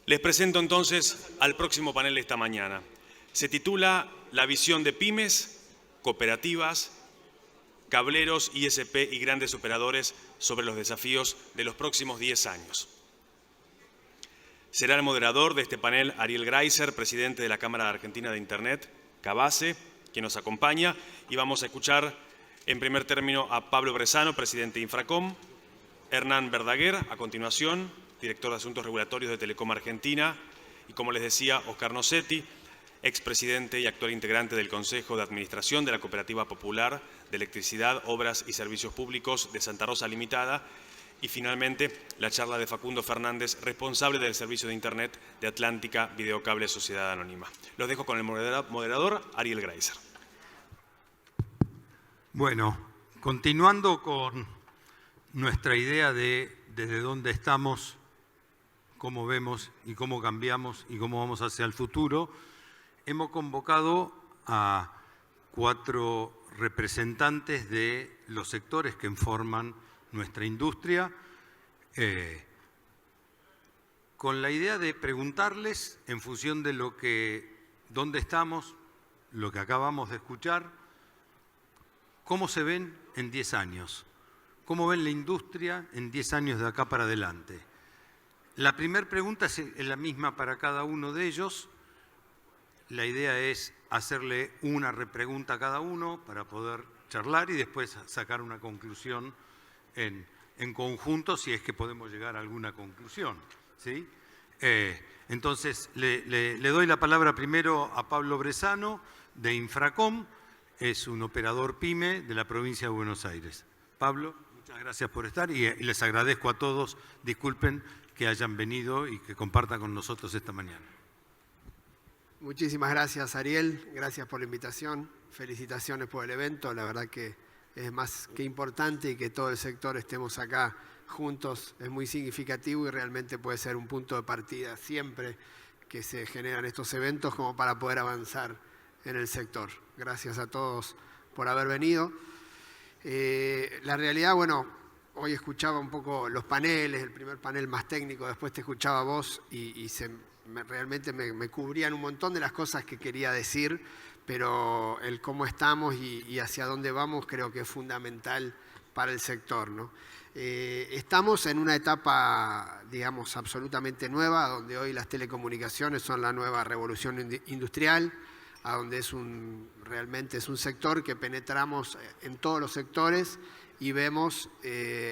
Les presento entonces al próximo panel de esta mañana. Se titula La visión de pymes, cooperativas, cableros, ISP y grandes operadores sobre los desafíos de los próximos 10 años. Será el moderador de este panel Ariel Greiser, presidente de la Cámara Argentina de Internet, CABASE, quien nos acompaña, y vamos a escuchar en primer término a Pablo Bresano, presidente de Infracom, Hernán Verdaguer, a continuación, director de Asuntos Regulatorios de Telecom Argentina, y como les decía, Oscar Nocetti, expresidente y actual integrante del Consejo de Administración de la Cooperativa Popular de Electricidad, Obras y Servicios Públicos de Santa Rosa Limitada, y finalmente la charla de Facundo Fernández, responsable del servicio de Internet de Atlántica Videocable Sociedad Anónima. Los dejo con el moderador Ariel Greiser. Bueno, continuando con nuestra idea de desde dónde estamos, cómo vemos y cómo cambiamos y cómo vamos hacia el futuro, hemos convocado a 4 representantes de los sectores que forman nuestra industria, con la idea de preguntarles, en función de dónde estamos, lo que acabamos de escuchar, cómo se ven en 10 años, cómo ven la industria en 10 años de acá para adelante. La primera pregunta es la misma para cada uno de ellos. La idea es hacerle una repregunta a cada uno para poder charlar y después sacar una conclusión en conjunto, si es que podemos llegar a alguna conclusión, ¿sí? Entonces, le doy la palabra primero a Pablo Bresano, de Infracom, es un operador PYME de la provincia de Buenos Aires. Pablo, muchas gracias por estar y les agradezco a todos, disculpen que hayan venido y que compartan con nosotros esta mañana. Muchísimas gracias, Ariel. Gracias por la invitación. Felicitaciones por el evento. La verdad que es más que importante y que todo el sector estemos acá juntos. Es muy significativo y realmente puede ser un punto de partida siempre que se generan estos eventos como para poder avanzar en el sector. Gracias a todos por haber venido. La realidad, bueno, hoy escuchaba un poco los paneles, el primer panel más técnico, después te escuchaba vos y realmente me cubrían un montón de las cosas que quería decir, pero el cómo estamos y hacia dónde vamos creo que es fundamental para el sector, ¿no? Estamos en una etapa, digamos, absolutamente nueva, donde hoy las telecomunicaciones son la nueva revolución industrial, a donde realmente es un sector que penetramos en todos los sectores y vemos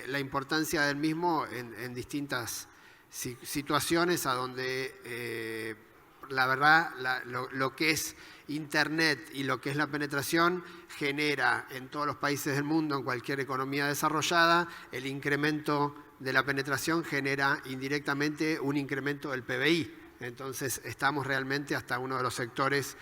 la importancia del mismo en distintas situaciones, a donde la verdad lo que es Internet y lo que es la penetración genera en todos los países del mundo, en cualquier economía desarrollada, el incremento de la penetración genera indirectamente un incremento del PBI. Entonces estamos realmente hasta uno de los sectores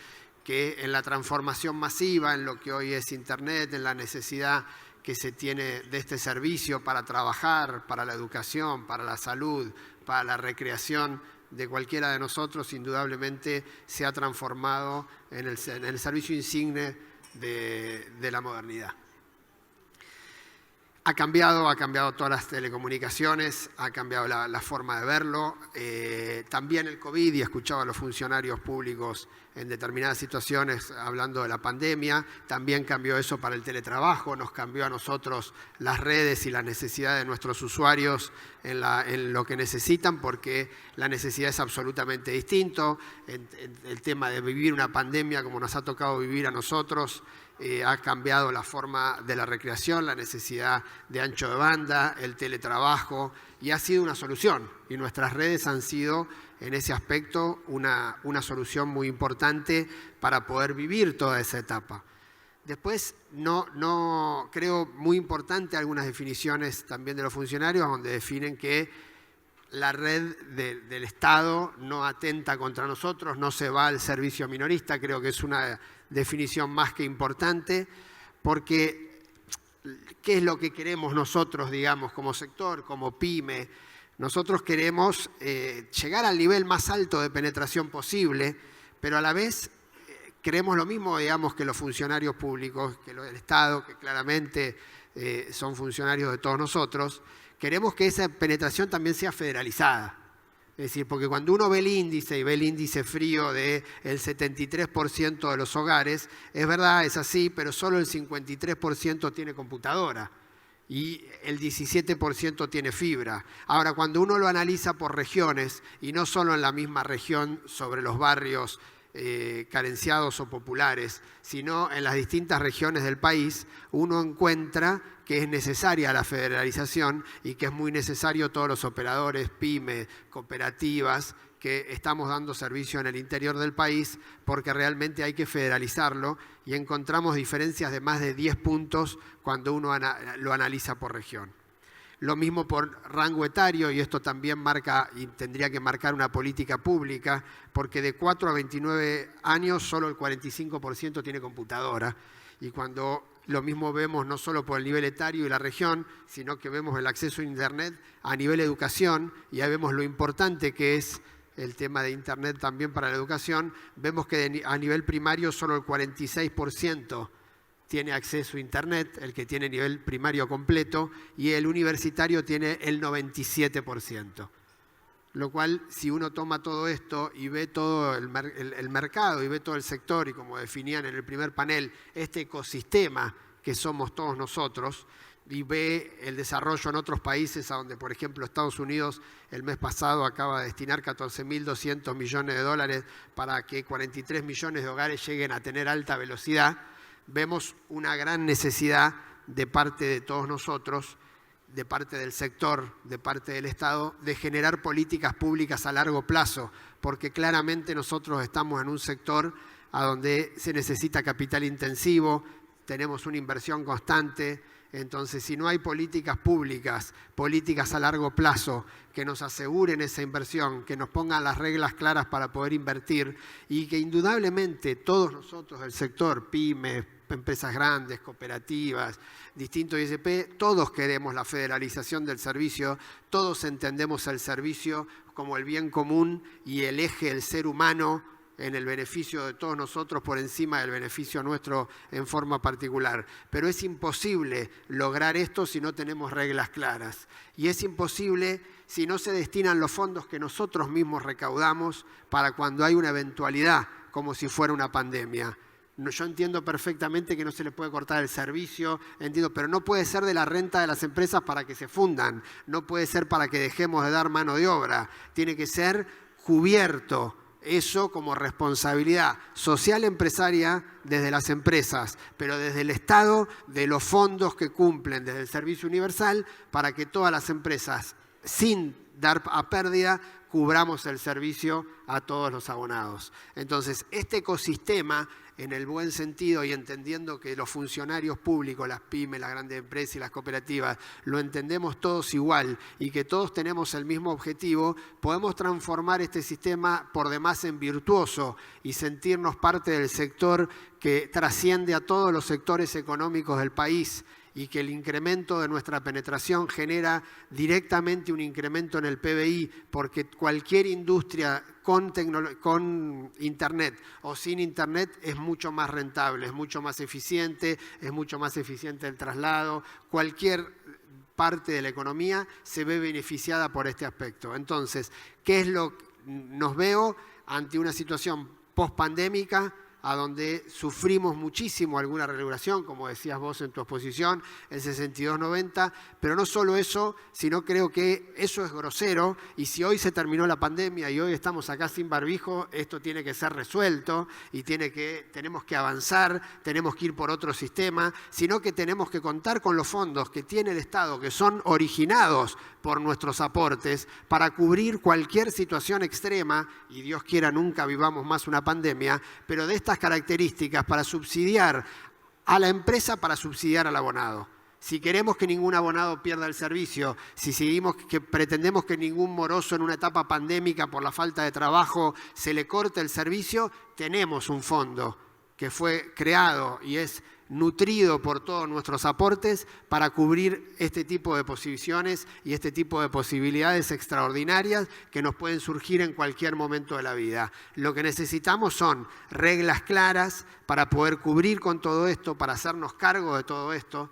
que en la transformación masiva, en lo que hoy es Internet, en la necesidad que se tiene de este servicio para trabajar, para la educación, para la salud, para la recreación de cualquiera de nosotros, indudablemente se ha transformado en el servicio insigne de la modernidad. Ha cambiado todas las telecomunicaciones, ha cambiado la forma de verlo. También el COVID, y escuchaba a los funcionarios públicos en determinadas situaciones hablando de la pandemia, también cambió eso para el teletrabajo, nos cambió a nosotros las redes y la necesidad de nuestros usuarios en lo que necesitan, porque la necesidad es absolutamente distinto. El tema de vivir una pandemia como nos ha tocado vivir a nosotros, ha cambiado la forma de la recreación, la necesidad de ancho de banda, el teletrabajo, y ha sido una solución. Y nuestras redes han sido, en ese aspecto, una solución muy importante para poder vivir toda esa etapa. Después, creo muy importante algunas definiciones también de los funcionarios, donde definen que la red del Estado no atenta contra nosotros, no se va al servicio minorista. Creo que es una definición más que importante, porque ¿qué es lo que queremos nosotros, digamos, como sector, como PYME? Nosotros queremos llegar al nivel más alto de penetración posible, pero a la vez queremos lo mismo, digamos, que los funcionarios públicos, que los del Estado, que claramente son funcionarios de todos nosotros. Queremos que esa penetración también sea federalizada. Es decir, porque cuando uno ve el índice y ve el índice frío del 73% de los hogares, es verdad, es así, pero solo el 53% tiene computadora y el 17% tiene fibra. Ahora, cuando uno lo analiza por regiones, y no solo en la misma región sobre los barrios carenciados o populares, sino en las distintas regiones del país, uno encuentra que es necesaria la federalización y que es muy necesario todos los operadores, pymes, cooperativas, que estamos dando servicio en el interior del país, porque realmente hay que federalizarlo y encontramos diferencias de más de 10 puntos cuando uno lo analiza por región. Lo mismo por rango etario, y esto también marca y tendría que marcar una política pública, porque de 4 a 29 años solo el 45% tiene computadora. Y cuando lo mismo vemos no solo por el nivel etario y la región, sino que vemos el acceso a Internet a nivel educación, y ahí vemos lo importante que es el tema de Internet también para la educación. Vemos que a nivel primario solo el 46% tiene acceso a Internet, el que tiene nivel primario completo, y el universitario tiene el 97%. Lo cual, si uno toma todo esto y ve todo el mercado y ve todo el sector, y como definían en el primer panel, este ecosistema que somos todos nosotros, y ve el desarrollo en otros países, a donde, por ejemplo, Estados Unidos el mes pasado acaba de destinar 14.200 millones de dólares para que 43 millones de hogares lleguen a tener alta velocidad, vemos una gran necesidad de parte de todos nosotros, de parte del sector, de parte del Estado, de generar políticas públicas a largo plazo, porque claramente nosotros estamos en un sector a donde se necesita capital intensivo, tenemos una inversión constante. Entonces, si no hay políticas públicas, políticas a largo plazo que nos aseguren esa inversión, que nos pongan las reglas claras para poder invertir, y que indudablemente todos nosotros del sector, pymes, empresas grandes, cooperativas, distintos ISP, todos queremos la federalización del servicio, todos entendemos el servicio como el bien común y el eje del ser humano en el beneficio de todos nosotros por encima del beneficio nuestro en forma particular. Pero es imposible lograr esto si no tenemos reglas claras. Y es imposible si no se destinan los fondos que nosotros mismos recaudamos para cuando hay una eventualidad, como si fuera una pandemia. Yo entiendo perfectamente que no se le puede cortar el servicio, entiendo, pero no puede ser de la renta de las empresas para que se fundan, no puede ser para que dejemos de dar mano de obra, tiene que ser cubierto. Eso como responsabilidad social empresaria desde las empresas, pero desde el Estado, de los fondos que cumplen desde el servicio universal, para que todas las empresas, sin dar a pérdida, cubramos el servicio a todos los abonados. Entonces, este ecosistema, en el buen sentido y entendiendo que los funcionarios públicos, las pymes, las grandes empresas y las cooperativas, lo entendemos todos igual y que todos tenemos el mismo objetivo, podemos transformar este sistema por demás en virtuoso y sentirnos parte del sector que trasciende a todos los sectores económicos del país, y que el incremento de nuestra penetración genera directamente un incremento en el PBI, porque cualquier industria con Internet o sin Internet es mucho más rentable, es mucho más eficiente el traslado, cualquier parte de la economía se ve beneficiada por este aspecto. Entonces, ¿qué es lo que nos veo ante una situación post-pandémica a donde sufrimos muchísimo alguna regulación, como decías vos en tu exposición, el 6290, pero no solo eso, sino creo que eso es grosero, y si hoy se terminó la pandemia y hoy estamos acá sin barbijo, esto tiene que ser resuelto y tenemos que avanzar, tenemos que ir por otro sistema, sino que tenemos que contar con los fondos que tiene el Estado, que son originados por nuestros aportes, para cubrir cualquier situación extrema, y Dios quiera nunca vivamos más una pandemia, pero de estas características, para subsidiar a la empresa, para subsidiar al abonado. Si queremos que ningún abonado pierda el servicio, si pretendemos que ningún moroso en una etapa pandémica por la falta de trabajo se le corte el servicio, tenemos un fondo que fue creado y es nutrido por todos nuestros aportes para cubrir este tipo de posiciones y este tipo de posibilidades extraordinarias que nos pueden surgir en cualquier momento de la vida. Lo que necesitamos son reglas claras para poder cubrir con todo esto, para hacernos cargo de todo esto,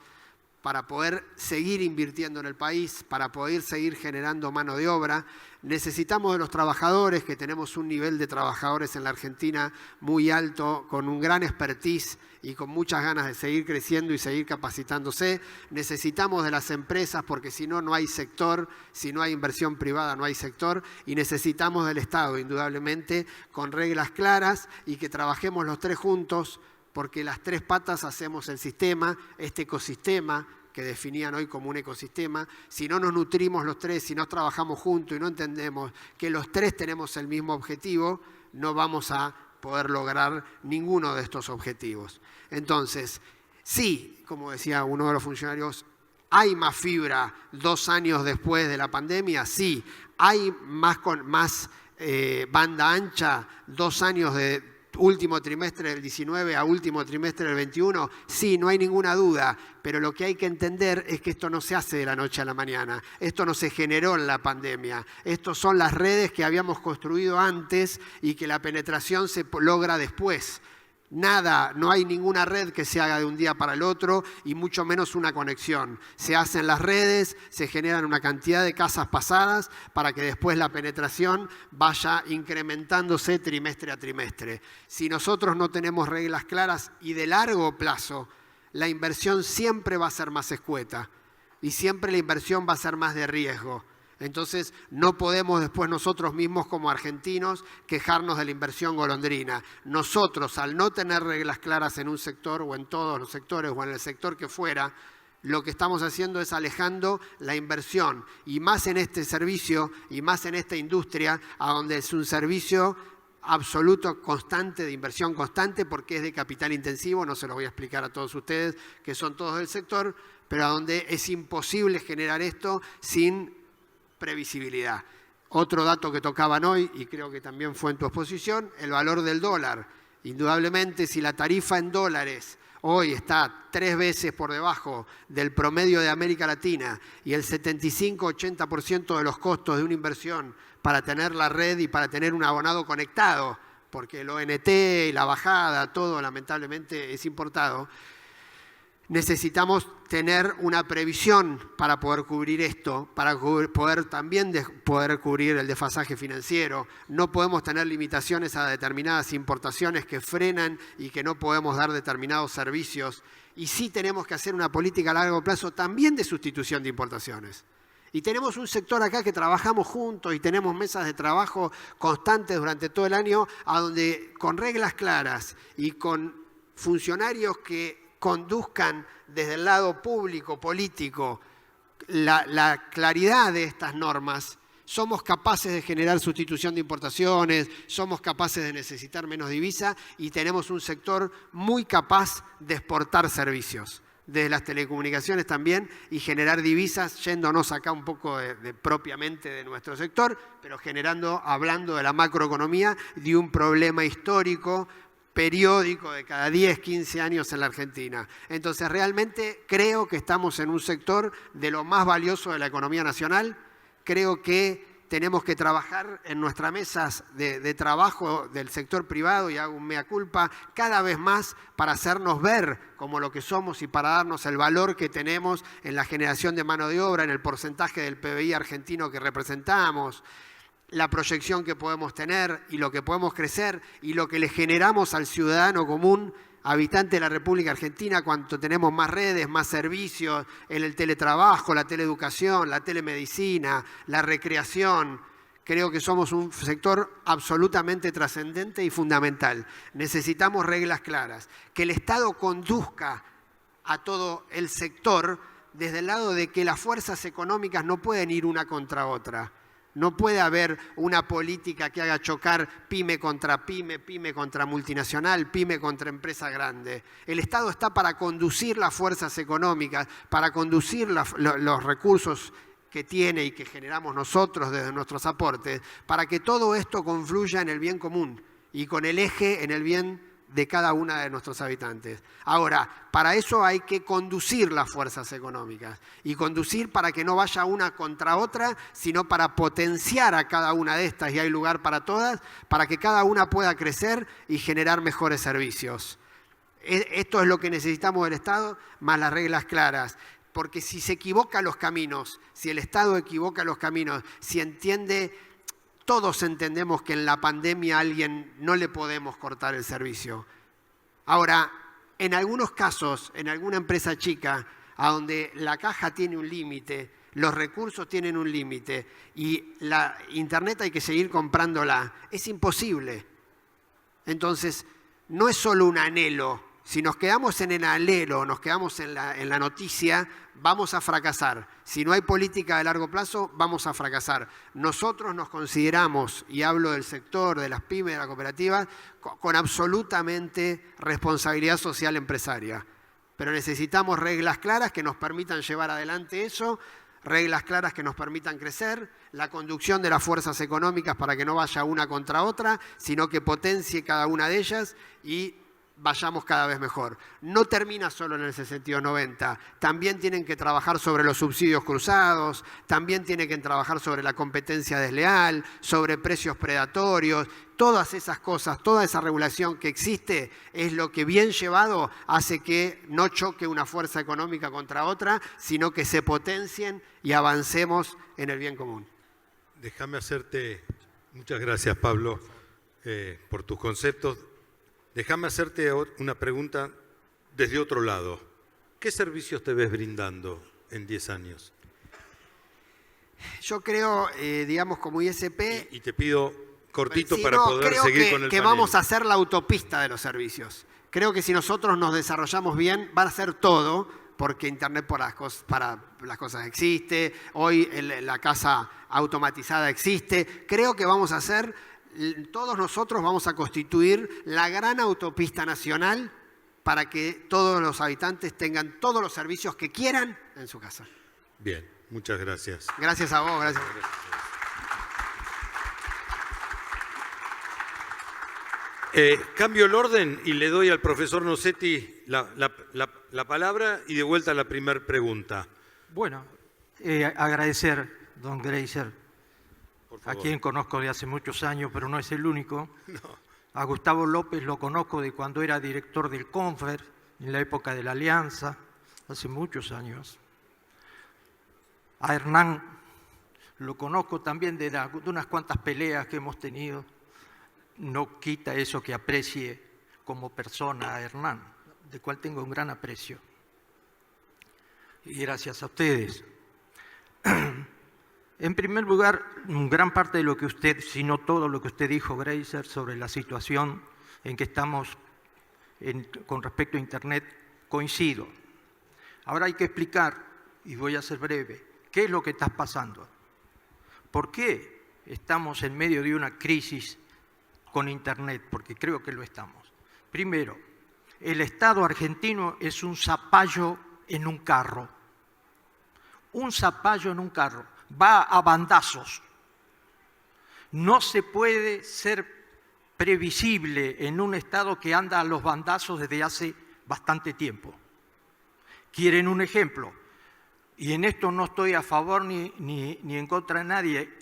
para poder seguir invirtiendo en el país, para poder seguir generando mano de obra. Necesitamos de los trabajadores, que tenemos un nivel de trabajadores en la Argentina muy alto, con un gran expertise y con muchas ganas de seguir creciendo y seguir capacitándose. Necesitamos de las empresas, porque si no, no hay sector, si no hay inversión privada, no hay sector. Y necesitamos del Estado, indudablemente, con reglas claras y que trabajemos los tres juntos, porque las tres patas hacemos el sistema, este ecosistema que definían hoy como un ecosistema. Si no nos nutrimos los tres, si no trabajamos juntos y no entendemos que los tres tenemos el mismo objetivo, no vamos a poder lograr ninguno de estos objetivos. Entonces, sí, como decía uno de los funcionarios, ¿hay más fibra 2 años después de la pandemia? Sí. ¿Hay más banda ancha 2 años de último trimestre del 19 a último trimestre del 21? Sí, no hay ninguna duda, pero lo que hay que entender es que esto no se hace de la noche a la mañana, esto no se generó en la pandemia, estos son las redes que habíamos construido antes y que la penetración se logra después. Nada, no hay ninguna red que se haga de un día para el otro y mucho menos una conexión. Se hacen las redes, se generan una cantidad de casas pasadas para que después la penetración vaya incrementándose trimestre a trimestre. Si nosotros no tenemos reglas claras y de largo plazo, la inversión siempre va a ser más escueta y siempre la inversión va a ser más de riesgo. Entonces no podemos después nosotros mismos como argentinos quejarnos de la inversión golondrina. Nosotros, al no tener reglas claras en un sector o en todos los sectores o en el sector que fuera, lo que estamos haciendo es alejando la inversión, y más en este servicio y más en esta industria, a donde es un servicio absoluto, constante, de inversión constante, porque es de capital intensivo. No se lo voy a explicar a todos ustedes, que son todos del sector, pero a donde es imposible generar esto sin previsibilidad. Otro dato que tocaban hoy, y creo que también fue en tu exposición, el valor del dólar. Indudablemente, si la tarifa en dólares hoy está 3 veces por debajo del promedio de América Latina y el 75-80% de los costos de una inversión para tener la red y para tener un abonado conectado, porque el ONT y la bajada, todo lamentablemente es importado, necesitamos tener una previsión para poder cubrir esto, para poder también poder cubrir el desfasaje financiero. No podemos tener limitaciones a determinadas importaciones que frenan y que no podemos dar determinados servicios. Y sí tenemos que hacer una política a largo plazo también de sustitución de importaciones. Y tenemos un sector acá que trabajamos juntos y tenemos mesas de trabajo constantes durante todo el año, a donde con reglas claras y con funcionarios que conduzcan desde el lado público, político, la claridad de estas normas, somos capaces de generar sustitución de importaciones, somos capaces de necesitar menos divisa y tenemos un sector muy capaz de exportar servicios, desde las telecomunicaciones también, y generar divisas, yéndonos acá un poco propiamente de nuestro sector, pero hablando de la macroeconomía, de un problema histórico, periódico de cada 10, 15 años en la Argentina. Entonces realmente creo que estamos en un sector de lo más valioso de la economía nacional. Creo que tenemos que trabajar en nuestras mesas de trabajo del sector privado, y hago un mea culpa, cada vez más para hacernos ver como lo que somos y para darnos el valor que tenemos en la generación de mano de obra, en el porcentaje del PBI argentino que representamos, la proyección que podemos tener y lo que podemos crecer y lo que le generamos al ciudadano común, habitante de la República Argentina, cuanto tenemos más redes, más servicios en el teletrabajo, la teleeducación, la telemedicina, la recreación. Creo que somos un sector absolutamente trascendente y fundamental. Necesitamos reglas claras, que el Estado conduzca a todo el sector desde el lado de que las fuerzas económicas no pueden ir una contra otra. No puede haber una política que haga chocar pyme contra pyme, pyme contra multinacional, pyme contra empresa grande. El Estado está para conducir las fuerzas económicas, para conducir los recursos que tiene y que generamos nosotros desde nuestros aportes, para que todo esto confluya en el bien común y con el eje en el bien de cada una de nuestros habitantes. Ahora, para eso hay que conducir las fuerzas económicas y conducir para que no vaya una contra otra, sino para potenciar a cada una de estas, y hay lugar para todas, para que cada una pueda crecer y generar mejores servicios. Esto es lo que necesitamos del Estado, más las reglas claras. Porque si se equivocan los caminos, si el Estado equivoca los caminos, si todos entendemos que en la pandemia a alguien no le podemos cortar el servicio. Ahora, en algunos casos, en alguna empresa chica, a donde la caja tiene un límite, los recursos tienen un límite y la Internet hay que seguir comprándola, es imposible. Entonces, no es solo un anhelo. Si nos quedamos en el anhelo, nos quedamos en la noticia, vamos a fracasar. Si no hay política de largo plazo, vamos a fracasar. Nosotros nos consideramos, y hablo del sector, de las pymes, de la cooperativa, con absolutamente responsabilidad social empresaria. Pero necesitamos reglas claras que nos permitan llevar adelante eso, reglas claras que nos permitan crecer, la conducción de las fuerzas económicas para que no vaya una contra otra, sino que potencie cada una de ellas y vayamos cada vez mejor. No termina solo en el 62-90, también tienen que trabajar sobre los subsidios cruzados, también tienen que trabajar sobre la competencia desleal, sobre precios predatorios, todas esas cosas, toda esa regulación que existe es lo que bien llevado hace que no choque una fuerza económica contra otra, sino que se potencien y avancemos en el bien común. Déjame hacerte, muchas gracias Pablo por tus conceptos. Déjame hacerte una pregunta desde otro lado. ¿Qué servicios te ves brindando en 10 años? Yo creo, digamos, como ISP... Y te pido cortito sí, para poder seguir con el que panel. vamos a hacer la autopista de los servicios. Creo que si nosotros nos desarrollamos bien, va a ser todo, porque Internet para las cosas existe, hoy la casa automatizada existe. Creo que vamos a hacer... Todos nosotros vamos a constituir la gran autopista nacional para que todos los habitantes tengan todos los servicios que quieran en su casa. Bien, muchas gracias. Gracias a vos, gracias. Cambio el orden y le doy al profesor Nocetti la palabra y de vuelta a la primera pregunta. Bueno, agradecer, don Greiser, a quien conozco de hace muchos años, pero no es el único. No. A Gustavo López lo conozco de cuando era director del Confer, en la época de la Alianza, hace muchos años. A Hernán lo conozco también de unas cuantas peleas que hemos tenido. No quita eso que aprecie como persona a Hernán, del cual tengo un gran aprecio. Y gracias a ustedes. En primer lugar, gran parte de lo que usted, si no todo lo que usted dijo, Greiser, sobre la situación en que estamos con respecto a Internet, coincido. Ahora hay que explicar, y voy a ser breve, qué es lo que está pasando. ¿Por qué estamos en medio de una crisis con Internet? Porque creo que lo estamos. Primero, el Estado argentino es un zapallo en un carro. Un zapallo en un carro. Va a bandazos. No se puede ser previsible en un Estado que anda a los bandazos desde hace bastante tiempo. ¿Quieren un ejemplo? Y en esto no estoy a favor ni en contra de nadie.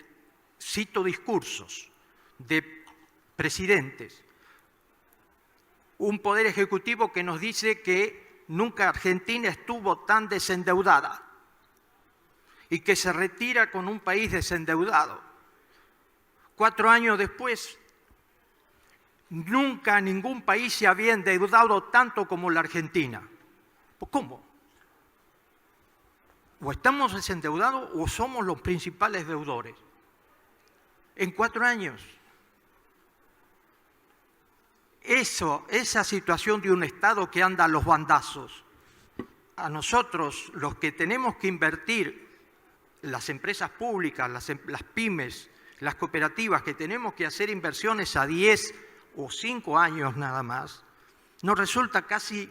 Cito discursos de presidentes. Un poder ejecutivo que nos dice que nunca Argentina estuvo tan desendeudada y que se retira con un país desendeudado. 4 años después, nunca ningún país se había endeudado tanto como la Argentina. ¿Cómo? O estamos desendeudados o somos los principales deudores. En 4 años. Esa situación de un Estado que anda a los bandazos. A nosotros, los que tenemos que invertir, las empresas públicas, las pymes, las cooperativas, que tenemos que hacer inversiones a 10 o 5 años nada más, nos resulta casi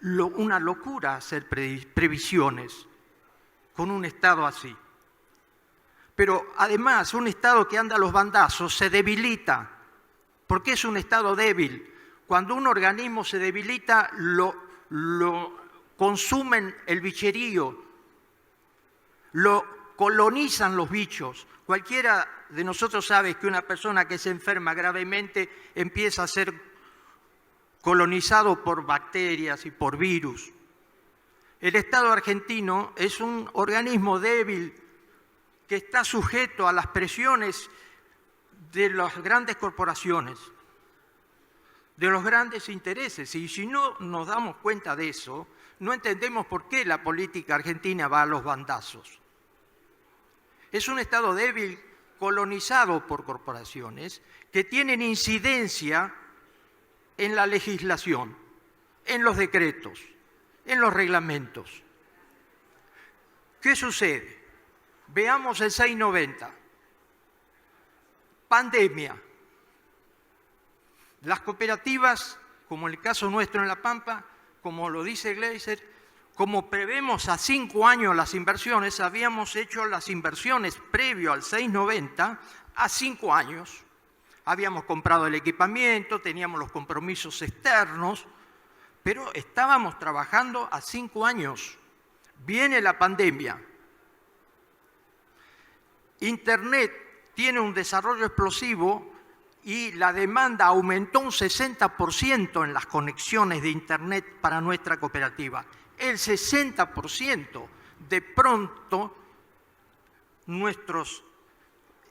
una locura hacer previsiones con un Estado así. Pero además, un Estado que anda a los bandazos se debilita, porque es un Estado débil. Cuando un organismo se debilita, lo consumen el bicherío, lo colonizan los bichos. Cualquiera de nosotros sabe que una persona que se enferma gravemente empieza a ser colonizado por bacterias y por virus. el Estado argentino es un organismo débil que está sujeto a las presiones de las grandes corporaciones, de los grandes intereses. Y si no nos damos cuenta de eso, no entendemos por qué la política argentina va a los bandazos. Es un Estado débil colonizado por corporaciones que tienen incidencia en la legislación, en los decretos, en los reglamentos. ¿Qué sucede? Veamos el 690. Pandemia. Las cooperativas, como el caso nuestro en La Pampa, como lo dice Gleiser, como prevemos a 5 años las inversiones, habíamos hecho las inversiones previo al 690 a 5 años. Habíamos comprado el equipamiento, teníamos los compromisos externos, pero estábamos trabajando a 5 años. Viene la pandemia. Internet tiene un desarrollo explosivo y la demanda aumentó un 60% en las conexiones de Internet para nuestra cooperativa. El 60%. De pronto, nuestros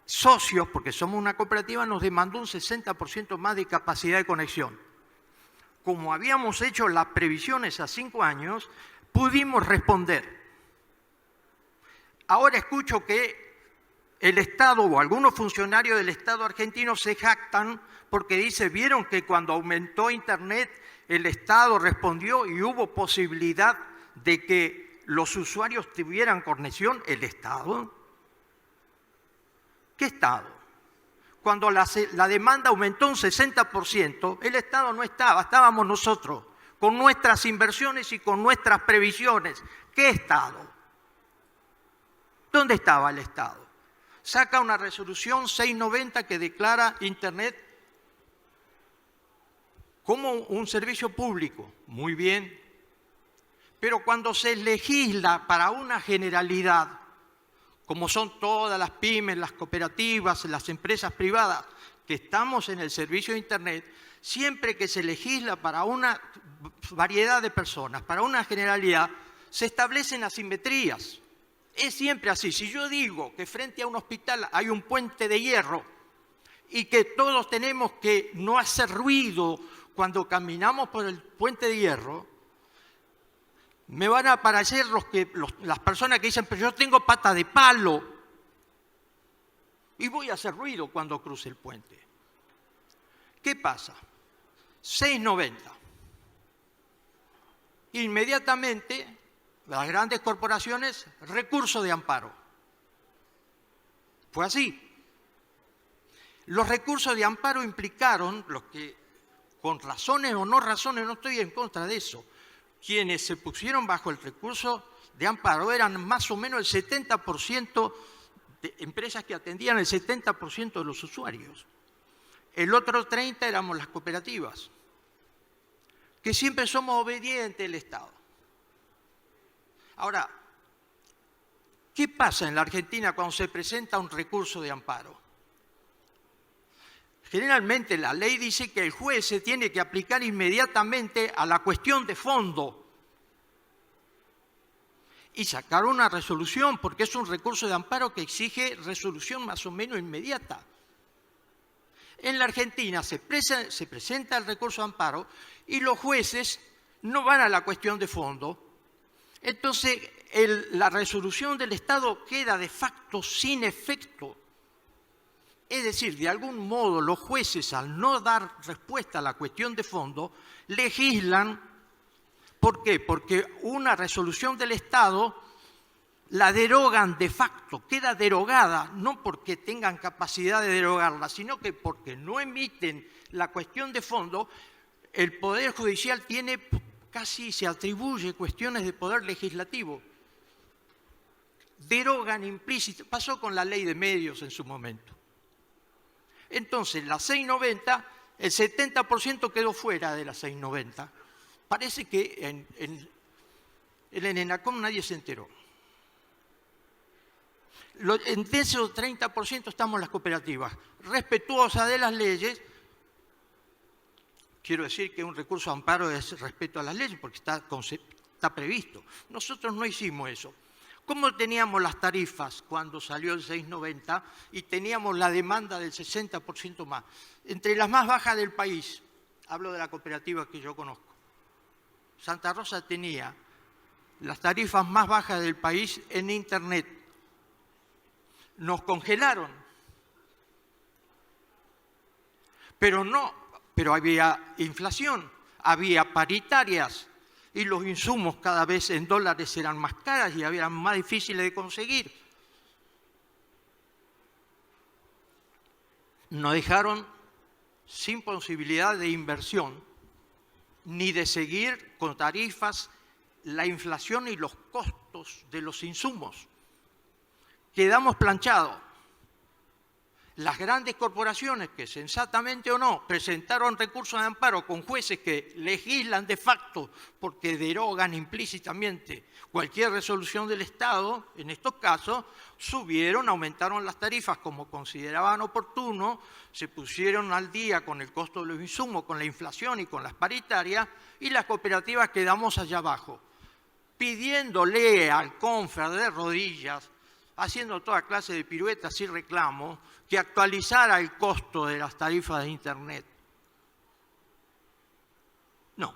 socios, porque somos una cooperativa, nos demandó un 60% más de capacidad de conexión. Como habíamos hecho las previsiones a 5 años, pudimos responder. Ahora escucho que el Estado o algunos funcionarios del Estado argentino se jactan porque dice, vieron que cuando aumentó Internet el Estado respondió y hubo posibilidad de que los usuarios tuvieran conexión. ¿El Estado? ¿Qué Estado? Cuando la demanda aumentó un 60%, el Estado no estaba, estábamos nosotros, con nuestras inversiones y con nuestras previsiones. ¿Qué Estado? ¿Dónde estaba el Estado? Saca una resolución 690 que declara Internet como un servicio público. Muy bien. Pero cuando se legisla para una generalidad, como son todas las pymes, las cooperativas, las empresas privadas, que estamos en el servicio de Internet, siempre que se legisla para una variedad de personas, para una generalidad, se establecen asimetrías. Es siempre así. Si yo digo que frente a un hospital hay un puente de hierro y que todos tenemos que no hacer ruido cuando caminamos por el puente de hierro, me van a aparecer las personas que dicen, pero yo tengo pata de palo y voy a hacer ruido cuando cruce el puente. ¿Qué pasa? 690. Inmediatamente, las grandes corporaciones, recurso de amparo. Fue así. Los recursos de amparo implicaron, los que con razones o no razones, no estoy en contra de eso, quienes se pusieron bajo el recurso de amparo eran más o menos el 70% de empresas que atendían el 70% de los usuarios. El otro 30% éramos las cooperativas, que siempre somos obedientes al Estado. Ahora, ¿qué pasa en la Argentina cuando se presenta un recurso de amparo? Generalmente la ley dice que el juez se tiene que aplicar inmediatamente a la cuestión de fondo y sacar una resolución, porque es un recurso de amparo que exige resolución más o menos inmediata. En la Argentina se presenta el recurso de amparo y los jueces no van a la cuestión de fondo. Entonces, la resolución del Estado queda de facto sin efecto. Es decir, de algún modo los jueces, al no dar respuesta a la cuestión de fondo, legislan. ¿Por qué? Porque una resolución del Estado la derogan de facto, queda derogada, no porque tengan capacidad de derogarla, sino que porque no emiten la cuestión de fondo, el Poder Judicial tiene casi se atribuye cuestiones de poder legislativo. Derogan implícito. Pasó con la ley de medios en su momento. Entonces, la 690, el 70% quedó fuera de la 690. Parece que en el ENENACOM nadie se enteró. En ese 30% estamos las cooperativas, respetuosas de las leyes. Quiero decir que un recurso de amparo es respeto a las leyes porque está está previsto. Nosotros no hicimos eso. ¿Cómo teníamos las tarifas cuando salió el 690 y teníamos la demanda del 60% más? Entre las más bajas del país, hablo de la cooperativa que yo conozco. Santa Rosa tenía las tarifas más bajas del país en Internet. Nos congelaron. Pero había inflación, había paritarias y los insumos cada vez en dólares eran más caros y eran más difíciles de conseguir. Nos dejaron sin posibilidad de inversión ni de seguir con tarifas la inflación y los costos de los insumos. Quedamos planchados. Las grandes corporaciones que, sensatamente o no, presentaron recursos de amparo con jueces que legislan de facto porque derogan implícitamente cualquier resolución del Estado, en estos casos, aumentaron las tarifas como consideraban oportuno, se pusieron al día con el costo de los insumos, con la inflación y con las paritarias, y las cooperativas quedamos allá abajo, pidiéndole al CONFER de rodillas, haciendo toda clase de piruetas y reclamos, que actualizara el costo de las tarifas de Internet. No.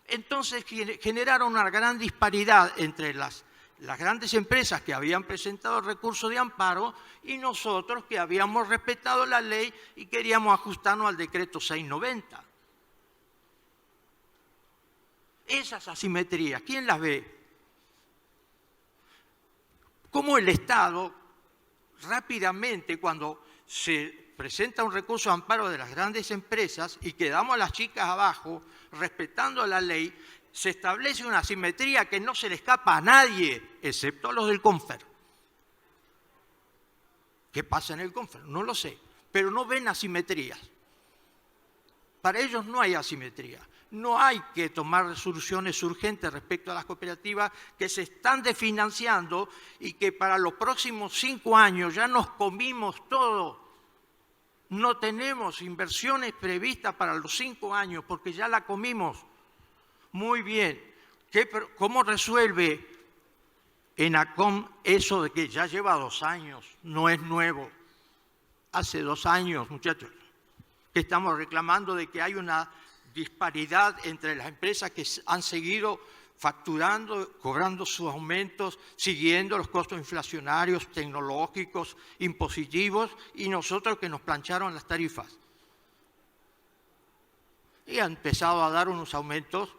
Entonces generaron una gran disparidad entre las grandes empresas que habían presentado recursos de amparo y nosotros que habíamos respetado la ley y queríamos ajustarnos al decreto 690. Esas asimetrías, ¿quién las ve? Cómo el Estado rápidamente, cuando se presenta un recurso de amparo de las grandes empresas y quedamos las chicas abajo, respetando la ley, se establece una asimetría que no se le escapa a nadie, excepto a los del CONFER. ¿Qué pasa en el CONFER? No lo sé, pero no ven asimetrías. Para ellos no hay asimetría. No hay que tomar resoluciones urgentes respecto a las cooperativas que se están desfinanciando y que para los próximos 5 años ya nos comimos todo. No tenemos inversiones previstas para los 5 años porque ya la comimos. Muy bien. ¿Cómo resuelve ENACOM eso de que ya lleva 2 años? No es nuevo. Hace 2 años, muchachos, que estamos reclamando de que hay una disparidad entre las empresas que han seguido facturando, cobrando sus aumentos, siguiendo los costos inflacionarios, tecnológicos, impositivos, y nosotros que nos plancharon las tarifas. Y han empezado a dar unos aumentos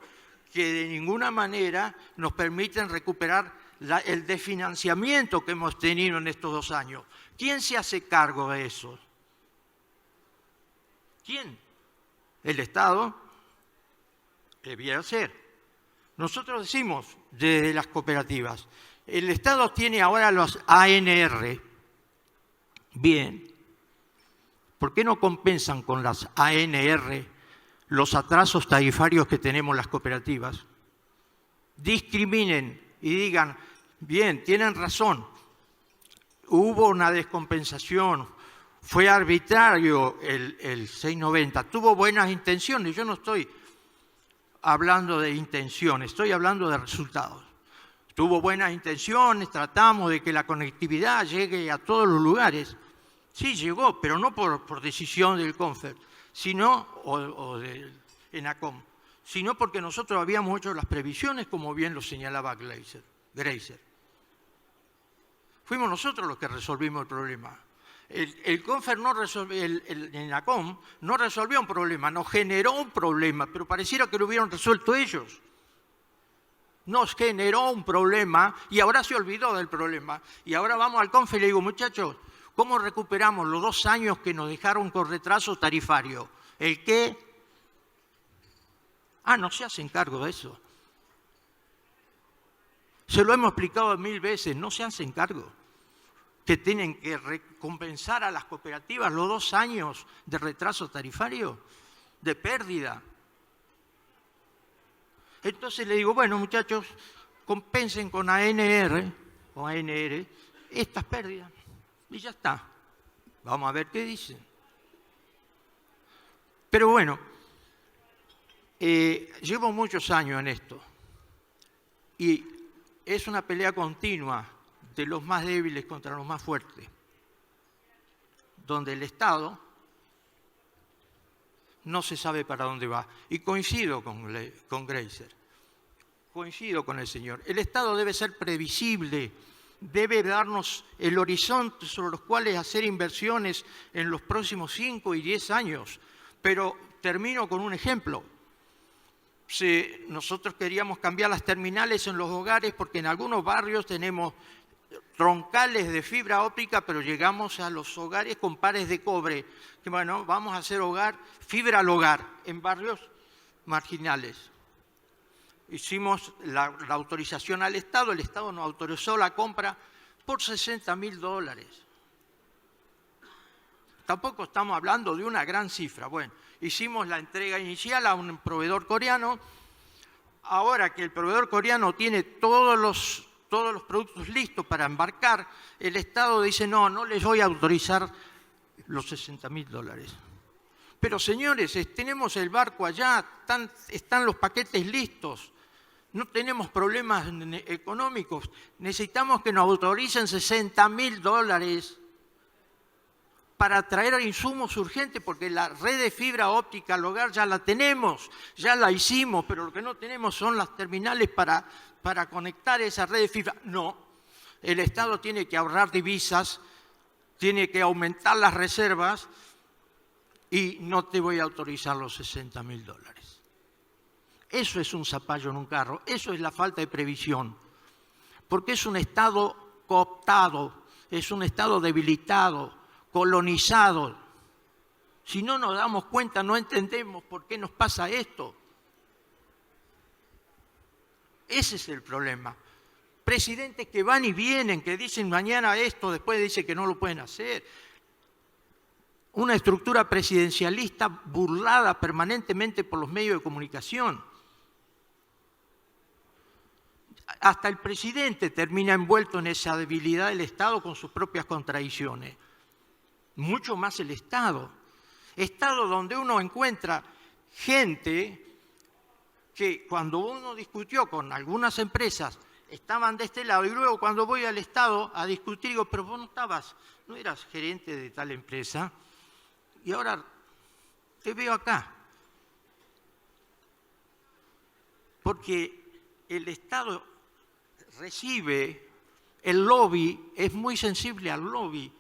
que de ninguna manera nos permiten recuperar el desfinanciamiento que hemos tenido en estos 2 años. ¿Quién se hace cargo de eso? ¿Quién? El Estado debiera ser. Nosotros decimos desde las cooperativas, el Estado tiene ahora los ANR. Bien. ¿Por qué no compensan con las ANR los atrasos tarifarios que tenemos las cooperativas? Discriminen y digan, bien, tienen razón, hubo una descompensación, fue arbitrario el 690, tuvo buenas intenciones, yo no estoy hablando de intenciones, estoy hablando de resultados. Tuvo buenas intenciones, tratamos de que la conectividad llegue a todos los lugares. Sí, llegó, pero no por decisión del CONFER, sino, o del ENACOM, sino porque nosotros habíamos hecho las previsiones, como bien lo señalaba Greiser. Fuimos nosotros los que resolvimos el problema. El CONFER no resolvió, el ENACOM no resolvió un problema, nos generó un problema, pero pareciera que lo hubieran resuelto ellos. Nos generó un problema y ahora se olvidó del problema. Y ahora vamos al CONFER y le digo, muchachos, ¿cómo recuperamos los 2 años que nos dejaron con retraso tarifario? ¿El qué? No se hacen cargo de eso. Se lo hemos explicado 1000 veces, no se hacen cargo. Que tienen que recompensar a las cooperativas los 2 años de retraso tarifario, de pérdida. Entonces le digo, bueno, muchachos, compensen con ANR o ANR estas pérdidas. Y ya está. Vamos a ver qué dicen. Pero bueno, Llevo muchos años en esto y es una pelea continua de los más débiles contra los más fuertes, donde el Estado no se sabe para dónde va. Y coincido con Greiser, coincido con el señor. El Estado debe ser previsible, debe darnos el horizonte sobre los cuales hacer inversiones en los próximos 5 y 10 años. Pero termino con un ejemplo. Nosotros queríamos cambiar las terminales en los hogares porque en algunos barrios tenemos troncales de fibra óptica, pero llegamos a los hogares con pares de cobre. Que bueno, vamos a hacer fibra al hogar en barrios marginales. Hicimos la autorización al Estado, el Estado nos autorizó la compra por $60.000. Tampoco estamos hablando de una gran cifra. Bueno, hicimos la entrega inicial a un proveedor coreano. Ahora que el proveedor coreano tiene todos los productos listos para embarcar, el Estado dice, no les voy a autorizar los $60.000. Pero señores, tenemos el barco allá, están los paquetes listos, no tenemos problemas económicos, necesitamos que nos autoricen $60.000 para traer insumos urgentes, porque la red de fibra óptica al hogar ya la tenemos, ya la hicimos, pero lo que no tenemos son las terminales para conectar esa red de fibra. No, el Estado tiene que ahorrar divisas, tiene que aumentar las reservas y no te voy a autorizar los $60.000. Eso es un zapallo en un carro, eso es la falta de previsión, porque es un Estado cooptado, es un Estado debilitado, colonizado. Si no nos damos cuenta, no entendemos por qué nos pasa esto. Ese es el problema. Presidentes que van y vienen, que dicen mañana esto, después dicen que no lo pueden hacer. Una estructura presidencialista burlada permanentemente por los medios de comunicación. Hasta el presidente termina envuelto en esa debilidad del Estado con sus propias contradicciones. Mucho más el Estado. Estado donde uno encuentra gente que cuando uno discutió con algunas empresas estaban de este lado y luego cuando voy al Estado a discutir digo, pero vos no eras gerente de tal empresa y ahora te veo acá. Porque el Estado recibe, el lobby es muy sensible al lobby.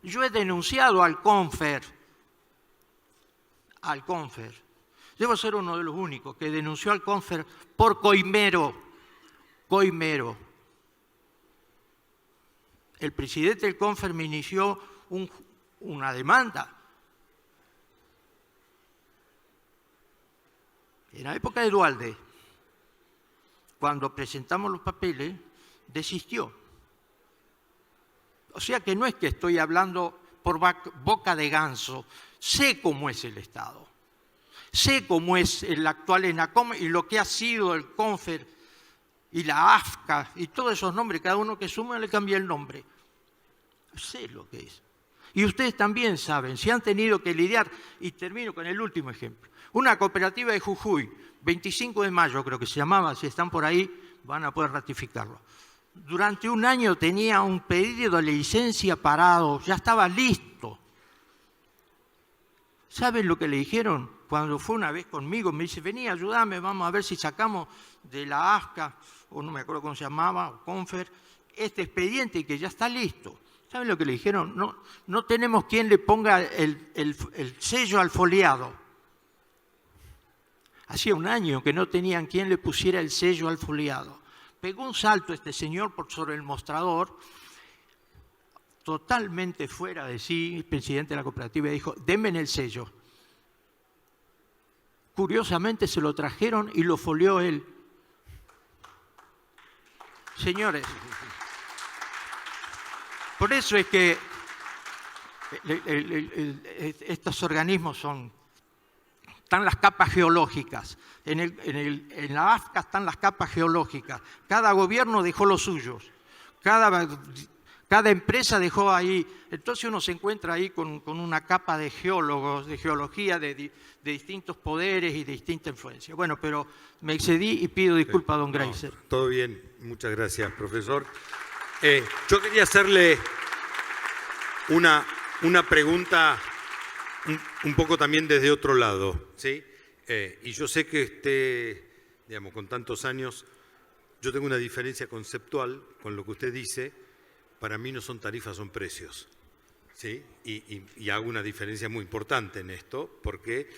Yo he denunciado al CONFER. Debo ser uno de los únicos que denunció al CONFER por coimero. El presidente del CONFER me inició una demanda. En la época de Duhalde, cuando presentamos los papeles, desistió. O sea que no es que estoy hablando por boca de ganso. Sé cómo es el Estado. Sé cómo es el actual ENACOM y lo que ha sido el CONFER y la AFCA y todos esos nombres. Cada uno que suma le cambia el nombre. Sé lo que es. Y ustedes también saben, si han tenido que lidiar, y termino con el último ejemplo. Una cooperativa de Jujuy, 25 de mayo creo que se llamaba, si están por ahí van a poder ratificarlo. Durante un año tenía un pedido de licencia parado, ya estaba listo. ¿Saben lo que le dijeron? Cuando fue una vez conmigo, me dice, vení, ayúdame, vamos a ver si sacamos de la AFCA, o no me acuerdo cómo se llamaba, o CONFER, este expediente que ya está listo. ¿Saben lo que le dijeron? No tenemos quien le ponga el sello al foliado. Hacía un año que no tenían quien le pusiera el sello al foliado. Pegó un salto este señor por sobre el mostrador, totalmente fuera de sí, el presidente de la cooperativa dijo, denme el sello. Curiosamente se lo trajeron y lo folió él. Señores, por eso es que estos organismos están las capas geológicas. En la AFCA están las capas geológicas. Cada gobierno dejó los suyos. Cada Cada empresa dejó ahí, entonces uno se encuentra ahí con una capa de geólogos, de geología, de distintos poderes y de distinta influencia. Bueno, pero me excedí y pido disculpas a don Greiser. Todo bien, muchas gracias, profesor. Yo quería hacerle una pregunta un poco también desde otro lado, ¿sí? Y yo sé que usted, digamos, con tantos años, yo tengo una diferencia conceptual con lo que usted dice. Para mí no son tarifas, son precios, ¿sí? Y hago una diferencia muy importante en esto, porque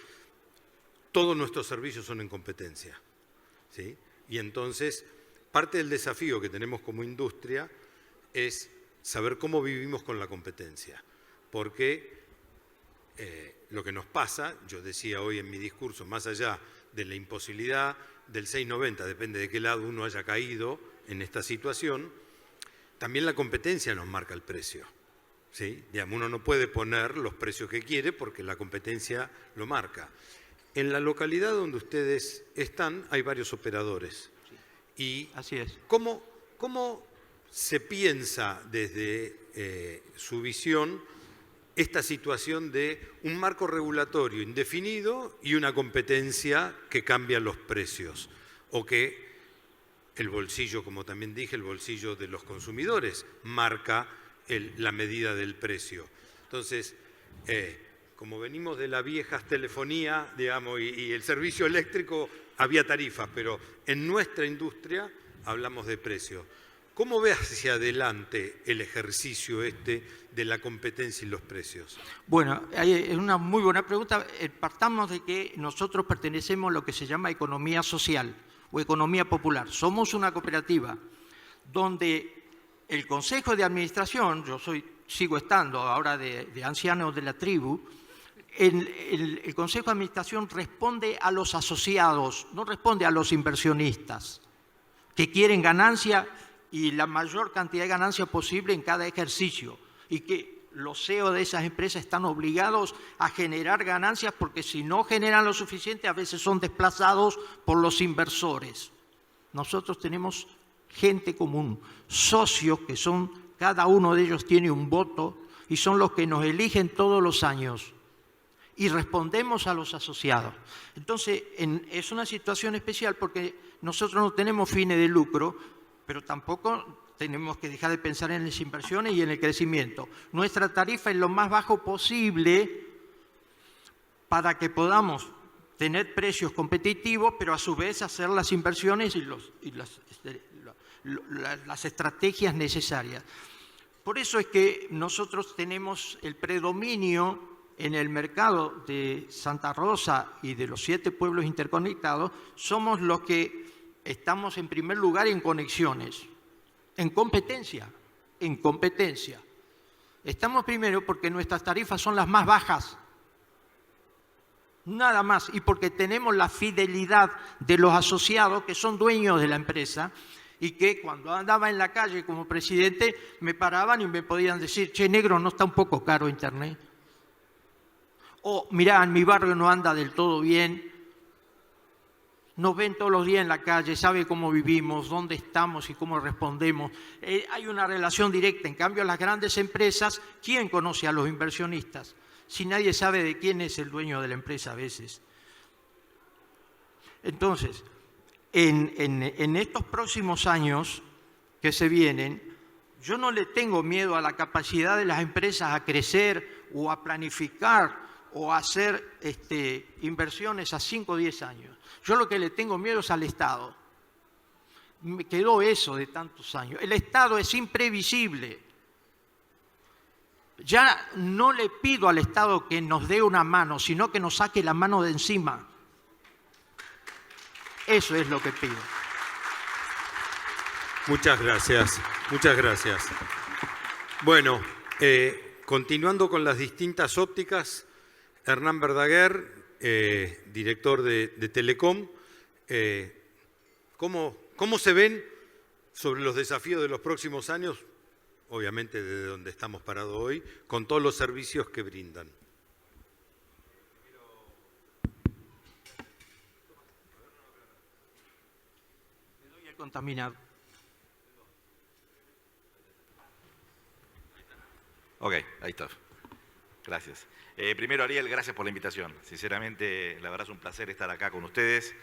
todos nuestros servicios son en competencia, ¿sí? Y entonces, parte del desafío que tenemos como industria es saber cómo vivimos con la competencia, porque lo que nos pasa, yo decía hoy en mi discurso, más allá de la imposibilidad del 6,90, depende de qué lado uno haya caído en esta situación, también la competencia nos marca el precio, ¿sí? Digamos, uno no puede poner los precios que quiere porque la competencia lo marca. En la localidad donde ustedes están hay varios operadores. Y así es. ¿Cómo se piensa desde su visión esta situación de un marco regulatorio indefinido y una competencia que cambia los precios? O que el bolsillo, como también dije, el bolsillo de los consumidores marca la medida del precio. Entonces, como venimos de la vieja telefonía, digamos, y el servicio eléctrico, había tarifas, pero en nuestra industria hablamos de precio. ¿Cómo ve hacia adelante el ejercicio de la competencia y los precios? Bueno, es una muy buena pregunta. Partamos de que nosotros pertenecemos a lo que se llama economía social o economía popular. Somos una cooperativa donde el Consejo de Administración, yo sigo estando ahora de ancianos de la tribu, el Consejo de Administración responde a los asociados, no responde a los inversionistas que quieren ganancia y la mayor cantidad de ganancia posible en cada ejercicio, y que los CEO de esas empresas están obligados a generar ganancias porque si no generan lo suficiente a veces son desplazados por los inversores. Nosotros tenemos gente común, socios que son, cada uno de ellos tiene un voto y son los que nos eligen todos los años y respondemos a los asociados. Entonces es una situación especial porque nosotros no tenemos fines de lucro, pero tampoco tenemos que dejar de pensar en las inversiones y en el crecimiento. Nuestra tarifa es lo más bajo posible para que podamos tener precios competitivos, pero a su vez hacer las inversiones y las estrategias necesarias. Por eso es que nosotros tenemos el predominio en el mercado de Santa Rosa y de los 7 pueblos interconectados. Somos los que estamos en primer lugar en conexiones, en competencia. Estamos primero porque nuestras tarifas son las más bajas, nada más, y porque tenemos la fidelidad de los asociados que son dueños de la empresa y que cuando andaba en la calle como presidente me paraban y me podían decir: che, negro, ¿no está un poco caro internet? O mirá, en mi barrio no anda del todo bien. Nos ven todos los días en la calle, sabe cómo vivimos, dónde estamos y cómo respondemos. Hay una relación directa. En cambio, las grandes empresas, ¿quién conoce a los inversionistas? Si nadie sabe de quién es el dueño de la empresa a veces. Entonces, en estos próximos años que se vienen, yo no le tengo miedo a la capacidad de las empresas a crecer o a planificar o a hacer inversiones a 5 o 10 años. Yo lo que le tengo miedo es al Estado. Me quedó eso de tantos años. El Estado es imprevisible. Ya no le pido al Estado que nos dé una mano, sino que nos saque la mano de encima. Eso es lo que pido. Muchas gracias, muchas gracias. Bueno, continuando con las distintas ópticas, Hernán Verdaguer, director de Telecom, ¿cómo se ven sobre los desafíos de los próximos años? Obviamente desde donde estamos parados hoy, con todos los servicios que brindan. Me doy el contaminado. Ok, ahí está. Gracias. Primero, Ariel, gracias por la invitación. Sinceramente, la verdad es un placer estar acá con ustedes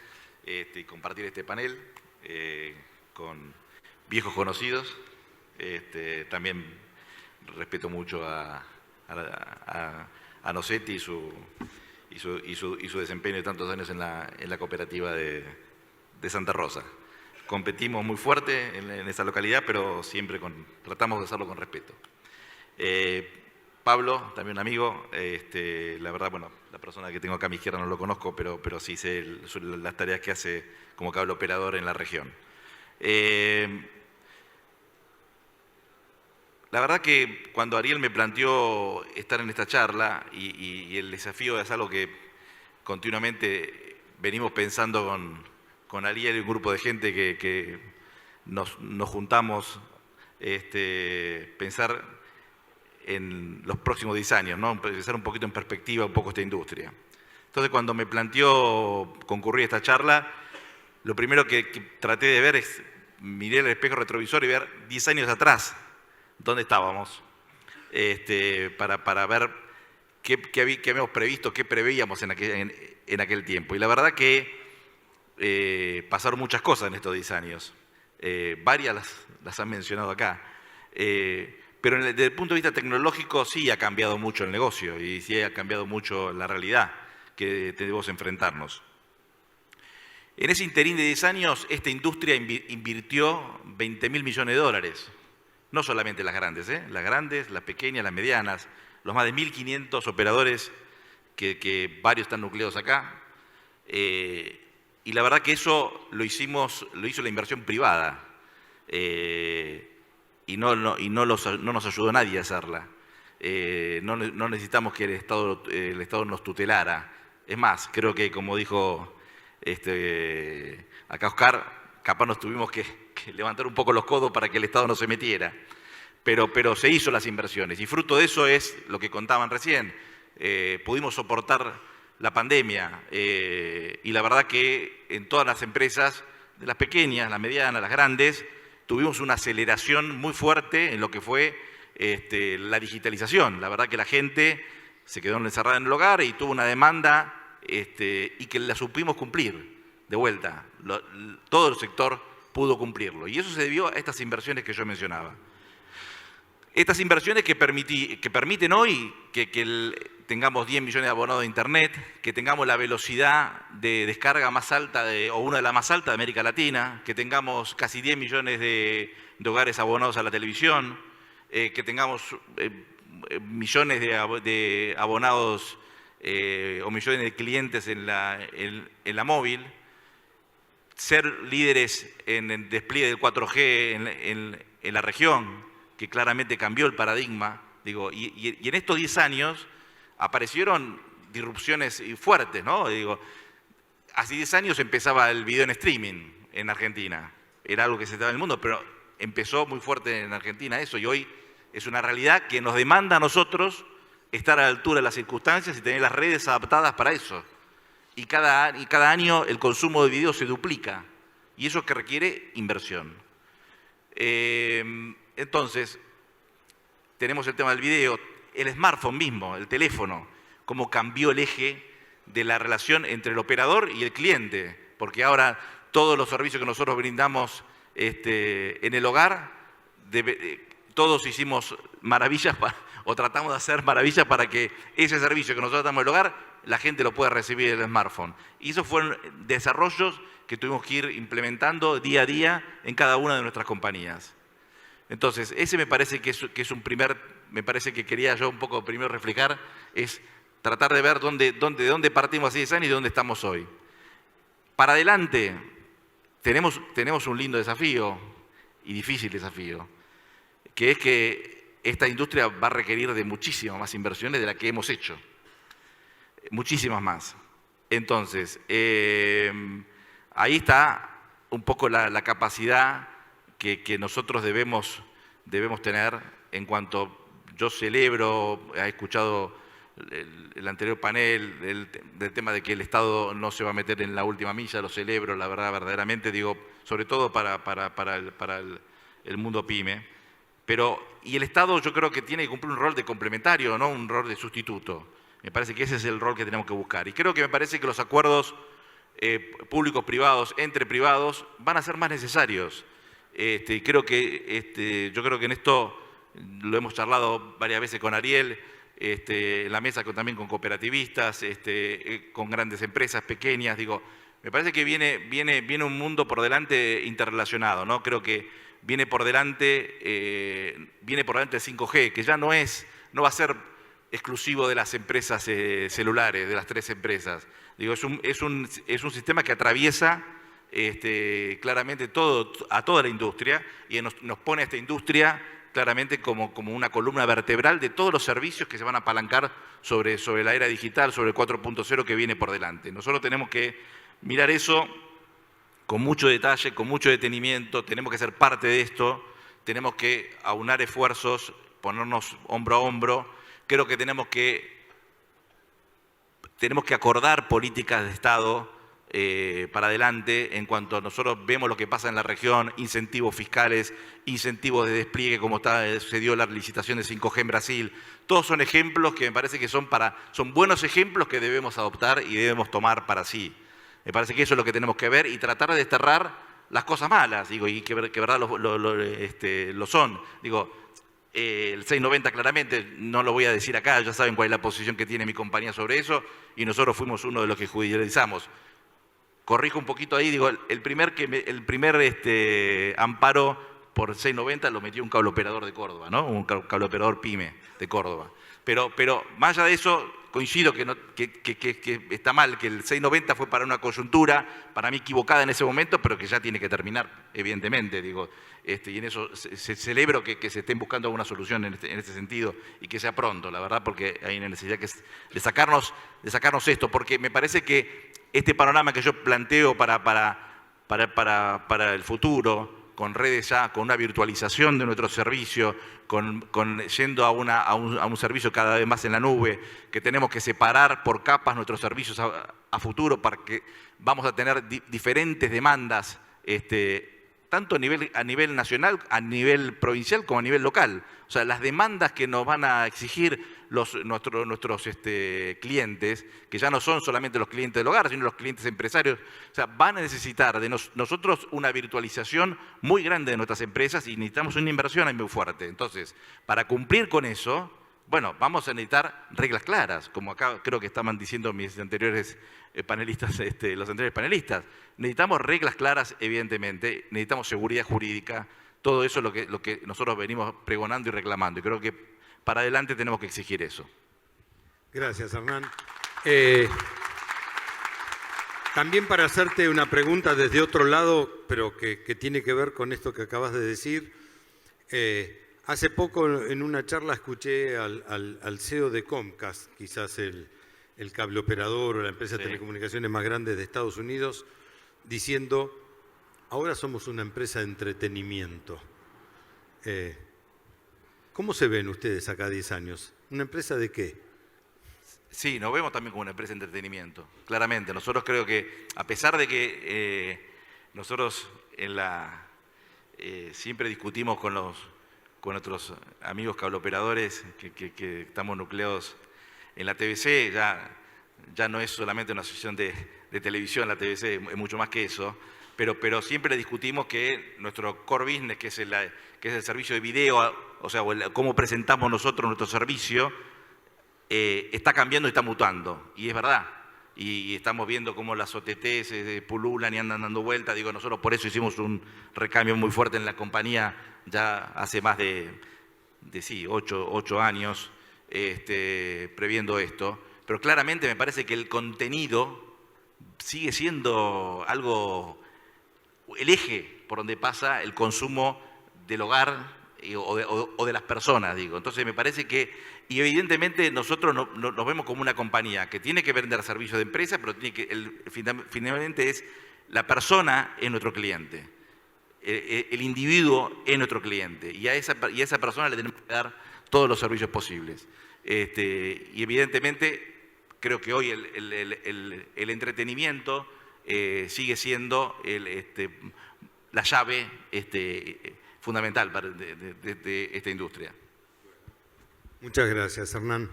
y compartir este panel con viejos conocidos. También respeto mucho a Nocetti y su desempeño de tantos años en la cooperativa de Santa Rosa. Competimos muy fuerte en esa localidad, pero siempre tratamos de hacerlo con respeto. Pablo, también un amigo, la verdad, bueno, la persona que tengo acá a mi izquierda no lo conozco, pero sí sé las tareas que hace como cable operador en la región. La verdad que cuando Ariel me planteó estar en esta charla y el desafío es algo que continuamente venimos pensando con Ariel y un grupo de gente que nos juntamos, pensar en los próximos 10 años, ¿no? Pensar un poquito en perspectiva un poco esta industria. Entonces, cuando me planteó concurrir a esta charla, lo primero que traté de ver es miré el espejo retrovisor y ver 10 años atrás dónde estábamos, para ver qué habíamos previsto, qué preveíamos en aquel tiempo. Y la verdad que pasaron muchas cosas en estos 10 años. Varias las han mencionado acá. Pero desde el punto de vista tecnológico sí ha cambiado mucho el negocio y sí ha cambiado mucho la realidad que debemos enfrentarnos. En ese interín de 10 años, esta industria invirtió 20.000 millones de dólares. No solamente las grandes, las pequeñas, las medianas, los más de 1.500 operadores, que varios están nucleados acá. Y la verdad que eso lo hizo la inversión privada. Y no nos ayudó nadie a hacerla. No necesitamos que el Estado nos tutelara. Es más, creo que como dijo acá Oscar, capaz nos tuvimos que levantar un poco los codos para que el Estado no se metiera. Pero se hizo las inversiones y fruto de eso es lo que contaban recién. Pudimos soportar la pandemia y la verdad que en todas las empresas, de las pequeñas, las medianas, las grandes, tuvimos una aceleración muy fuerte en lo que fue la digitalización. La verdad que la gente se quedó encerrada en el hogar y tuvo una demanda y que la supimos cumplir de vuelta. Todo el sector pudo cumplirlo. Y eso se debió a estas inversiones que yo mencionaba. Estas inversiones que permiten hoy que tengamos 10 millones de abonados de Internet, que tengamos la velocidad de descarga más alta o una de las más altas de América Latina, que tengamos casi 10 millones de hogares abonados a la televisión, que tengamos millones de abonados o millones de clientes en la móvil, ser líderes en el despliegue del 4G en la región, que claramente cambió el paradigma, y en estos 10 años aparecieron disrupciones fuertes, ¿no? Hace 10 años empezaba el video en streaming en Argentina, era algo que se estaba en el mundo, pero empezó muy fuerte en Argentina eso, y hoy es una realidad que nos demanda a nosotros estar a la altura de las circunstancias y tener las redes adaptadas para eso. Y cada año el consumo de video se duplica, y eso es que requiere inversión. Entonces, tenemos el tema del video, el smartphone mismo, el teléfono, cómo cambió el eje de la relación entre el operador y el cliente, porque ahora todos los servicios que nosotros brindamos en el hogar, todos hicimos maravillas o tratamos de hacer maravillas para que ese servicio que nosotros damos en el hogar, la gente lo pueda recibir en el smartphone. Y esos fueron desarrollos que tuvimos que ir implementando día a día en cada una de nuestras compañías. Entonces, ese me parece que es un me parece que quería yo un poco primero reflejar, es tratar de ver de dónde partimos hace 10 años y de dónde estamos hoy. Para adelante, tenemos un lindo desafío y difícil desafío, que es que esta industria va a requerir de muchísimas más inversiones de las que hemos hecho. Muchísimas más. Entonces, ahí está un poco la capacidad que nosotros debemos tener en cuanto yo celebro, he escuchado el anterior panel del tema de que el Estado no se va a meter en la última milla, lo celebro, la verdad, verdaderamente, sobre todo para el mundo pyme, y el Estado yo creo que tiene que cumplir un rol de complementario, no un rol de sustituto. Me parece que ese es el rol que tenemos que buscar. Y creo que me parece que los acuerdos públicos-privados, entre privados, van a ser más necesarios. Yo creo que en esto lo hemos charlado varias veces con Ariel, en la mesa también con cooperativistas, con grandes empresas pequeñas. Digo, me parece que viene un mundo por delante interrelacionado, ¿no? Creo que viene por delante el 5G, que ya no va a ser exclusivo de las empresas celulares, de las 3 empresas. Digo, es un sistema que atraviesa claramente a toda la industria y nos pone a esta industria claramente como una columna vertebral de todos los servicios que se van a apalancar sobre la era digital, sobre el 4.0 que viene por delante. Nosotros tenemos que mirar eso con mucho detalle, con mucho detenimiento, tenemos que ser parte de esto, tenemos que aunar esfuerzos, ponernos hombro a hombro. Creo que tenemos que acordar políticas de Estado para adelante en cuanto a nosotros vemos lo que pasa en la región, incentivos fiscales, incentivos de despliegue como se dio la licitación de 5G en Brasil. Todos son ejemplos que me parece que son buenos ejemplos que debemos adoptar y debemos tomar para sí. Me parece que eso es lo que tenemos que ver y tratar de desterrar las cosas malas, digo, y que verdad lo son. Digo, el 690 claramente, no lo voy a decir acá, ya saben cuál es la posición que tiene mi compañía sobre eso, y nosotros fuimos uno de los que judicializamos. Corrijo un poquito ahí, digo, el primer amparo por 690 lo metió un cable operador de Córdoba, ¿no? Un cable operador PYME de Córdoba. Pero más allá de eso, coincido que está mal, que el 690 fue para una coyuntura, para mí equivocada en ese momento, pero que ya tiene que terminar, evidentemente, digo. Y en eso celebro que se estén buscando alguna solución en este sentido y que sea pronto, la verdad, porque hay una necesidad de sacarnos esto, porque me parece que este panorama que yo planteo para el futuro, con redes ya, con una virtualización de nuestro servicio, yendo a un servicio cada vez más en la nube, que tenemos que separar por capas nuestros servicios a futuro para que vamos a tener diferentes demandas, tanto a nivel nacional, a nivel provincial como a nivel local. O sea, las demandas que nos van a exigir nuestros clientes, que ya no son solamente los clientes del hogar, sino los clientes empresarios, o sea, van a necesitar de nosotros una virtualización muy grande de nuestras empresas y necesitamos una inversión ahí muy fuerte. Entonces, para cumplir con eso, bueno, vamos a necesitar reglas claras, como acá creo que estaban diciendo mis anteriores panelistas, los anteriores panelistas. Necesitamos reglas claras, evidentemente, necesitamos seguridad jurídica, todo eso es lo que nosotros venimos pregonando y reclamando. Y creo que para adelante tenemos que exigir eso. Gracias, Hernán. También para hacerte una pregunta desde otro lado, pero que tiene que ver con esto que acabas de decir. Hace poco en una charla escuché al CEO de Comcast, quizás el cable operador o la empresa de telecomunicaciones más grande de Estados Unidos, diciendo, ahora somos una empresa de entretenimiento. ¿Cómo se ven ustedes acá a 10 años? ¿Una empresa de qué? Sí, nos vemos también como una empresa de entretenimiento, claramente. Nosotros creo que, a pesar de que nosotros siempre discutimos con nuestros amigos cableoperadores que estamos nucleados en la TVC, ya no es solamente una asociación de televisión la TVC, es mucho más que eso, pero siempre discutimos que nuestro core business, que es el servicio de video, o sea, cómo presentamos nosotros nuestro servicio, está cambiando y está mutando, y es verdad. Y estamos viendo cómo las OTTs pululan y andan dando vueltas. Digo, nosotros por eso hicimos un recambio muy fuerte en la compañía ya hace más de 8 años, previendo esto. Pero claramente me parece que el contenido sigue siendo el eje por donde pasa el consumo del hogar o de las personas, digo. Entonces me parece que, y evidentemente nosotros nos vemos como una compañía que tiene que vender servicios de empresa, pero finalmente es la persona es nuestro cliente, el individuo es nuestro cliente, y a esa persona le tenemos que dar todos los servicios posibles. Y evidentemente creo que hoy el entretenimiento sigue siendo la llave fundamental de esta industria. Muchas gracias, Hernán.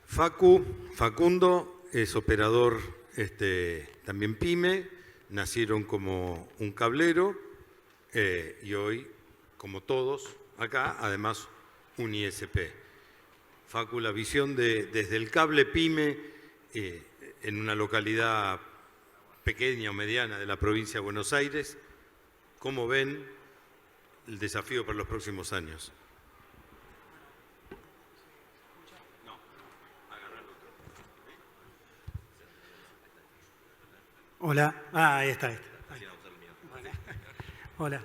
Facundo es operador también PYME, nacieron como un cablero y hoy, como todos acá, además un ISP. Facu, la visión desde el cable PYME en una localidad pequeña o mediana de la provincia de Buenos Aires, ¿cómo ven el desafío para los próximos años? Hola, ahí está. Ahí. Hola,